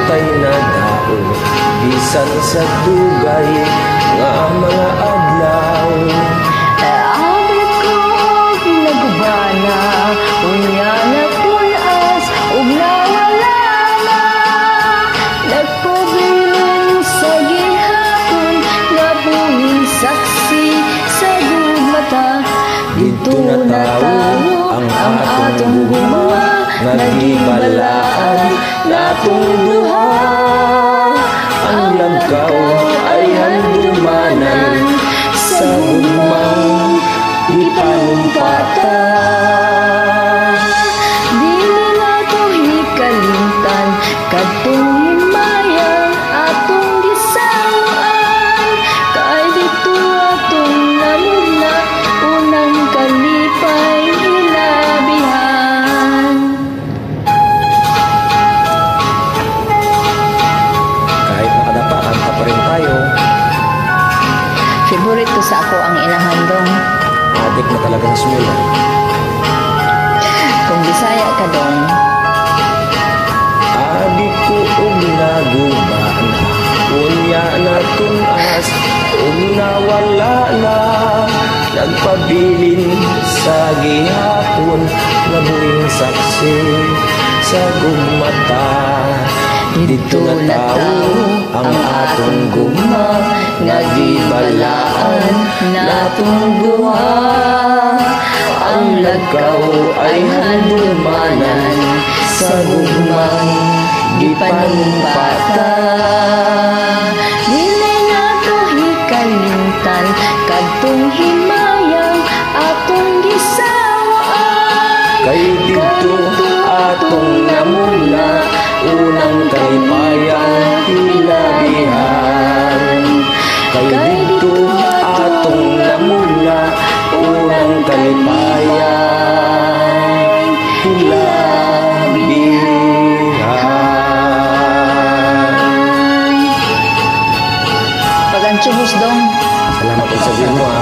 tay na dao, bisan sa dugay nga mga adlaw. Abot ko nagubana, unya na pulas ug nawala na. Nagpabilin sa gihapon, nga buhing saksi sa gugmata. Dito na tawo ang atong guma, nagibalaan natong duha. Ang lagkaw ay handumanan sa gumang ipanumpatan. Dili na to hikalimtan kadtong himayang atong gisawaan. Kay dito atong namuna unang kalipay hilabihan. Kahit nakadapa, kanta pa rin tayo. Favorito sa ako ang ilahandong. Adik na talaga ng smula. Kung Bisaya ka dong, Adik ko og nagubaan, unya na tunas ug nawala na. Nagpabilin sa gihapon, nabuing saksi sa gugmata. Dito na tawo ang atong guma, nagibalaan natong duha. Ang lagkaw ay handumanan sa gugmang gipanumpatan. dili na to hikalimtan kadtong himayang atong gisawaan. Kay dito atong namuna unang kalipayan hilabihan. Kay dito atong namuna unang kalipayan hilabihan. Pag ang tsuhos dong, Salamat po sa sabihin mo, ha.